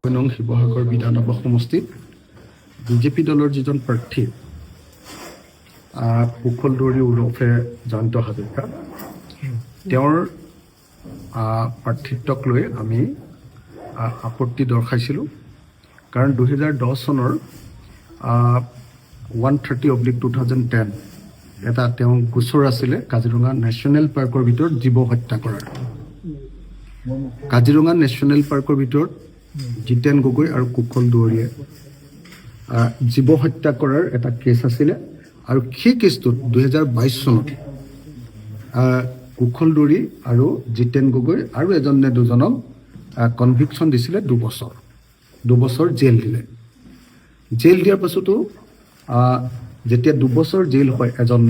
নং শিৱসাগৰ বিধানসভা সমষ্টিত বিজেপি দলৰ যিজন প্ৰাৰ্থী কুশল দুৱৰী ওৰফে জয়ন্ত হাজৰিকা তেওঁৰ প্ৰাৰ্থিত্বক লৈ আমি আপত্তি দৰ্শাইছিলোঁ। কাৰণ 2010 চনৰ 130/2010 এটা তেওঁ গোচৰ আছিলে কাজিৰঙা নেশ্যনেল পাৰ্কৰ ভিতৰত জীৱ হত্যা কৰাৰ। কাজিৰঙা নেশ্যনেল পাৰ্কৰ ভিতৰত জিতেন গগৈ আৰু কুশল দুৱৰীয়ে জীৱ হত্যা কৰাৰ এটা কেছ আছিলে আৰু সেই কেছটোত 2022 চনত কুশল দুৱৰী আৰু জিতেন গগৈ আৰু এজন নে দুজনক কনভিকশ্যন দিছিলে 2 বছৰ জেল দিলে। জেল দিয়াৰ পাছতো যেতিয়া 2 বছৰ জেল হয় এজন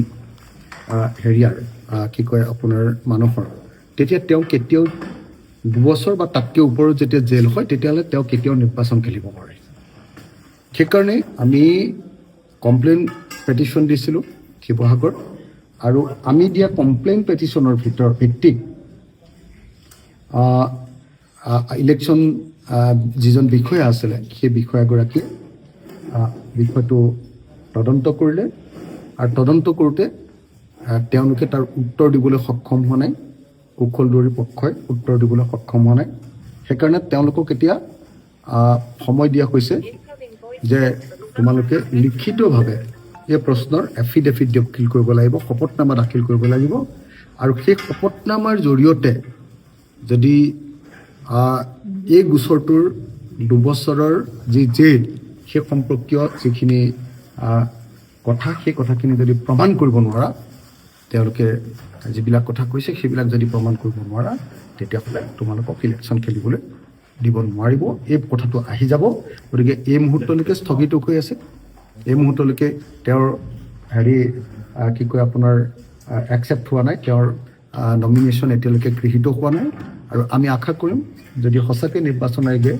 হেৰিয়াৰ কি কয় আপোনাৰ মানুহৰ, তেতিয়া তেওঁ কেতিয়াও 2 বছৰ বা তাতকৈ ওপৰত যেতিয়া জেল হয় তেতিয়াহ'লে তেওঁ কেতিয়াও নিৰ্বাচন খেলিব নোৱাৰে। সেইকাৰণে আমি কমপ্লেইন পেটিশ্যন দিছিলোঁ শিৱসাগৰত, আৰু আমি দিয়া কমপ্লেইন পেটিশ্যনৰ ভিত্তিত ইলেকশ্যন যিজন বিষয়া আছিলে সেই বিষয়াগৰাকীয়ে বিষয়টো তদন্ত কৰিলে, আৰু তদন্ত কৰোঁতে তেওঁলোকে তাৰ উত্তৰ দিবলৈ সক্ষম হোৱা নাই। কুশল দুৱৰীৰ পক্ষই উত্তৰ দিবলৈ সক্ষম হোৱা নাই। সেইকাৰণে তেওঁলোকক এতিয়া সময় দিয়া হৈছে যে তোমালোকে লিখিতভাৱে এই প্ৰশ্নৰ এফিডেভিট দাখিল কৰিব লাগিব, শপতনামা দাখিল কৰিব লাগিব, আৰু সেই শপতনামাৰ জৰিয়তে যদি এই গোচৰটোৰ 2 বছৰৰ যি জেল সেই সম্পৰ্কীয় যিখিনি কথা, সেই কথাখিনি যদি প্ৰমাণ কৰিব নোৱাৰা, তেওঁলোকে যিবিলাক কথা কৈছে সেইবিলাক যদি প্ৰমাণ কৰিব নোৱাৰা, তেতিয়াহ'লে তোমালোকক ইলেকশ্যন খেলিবলৈ দিব নোৱাৰিব। এই কথাটো আহি যাব। গতিকে এই মুহূৰ্তলৈকে স্থগিত হৈ আছে। এই মুহূৰ্তলৈকে তেওঁৰ কি কয় আপোনাৰ একচেপ্ট হোৱা নাই, তেওঁৰ নমিনেশ্যন এতিয়ালৈকে গৃহীত হোৱা নাই। আৰু আমি আশা কৰিম যদি সঁচাকৈ নিৰ্বাচন আয়োগে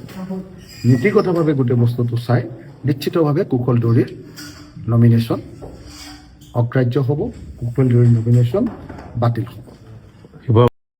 নীতিগতভাৱে গোটেই বস্তুটো চাই, নিশ্চিতভাৱে কুশল দুৱৰীৰ নমিনেশ্যন অগ্ৰাহ্য হ'ব, কুশল দুৱৰীৰ নমিনেশ্যন বাতিল হ'ব।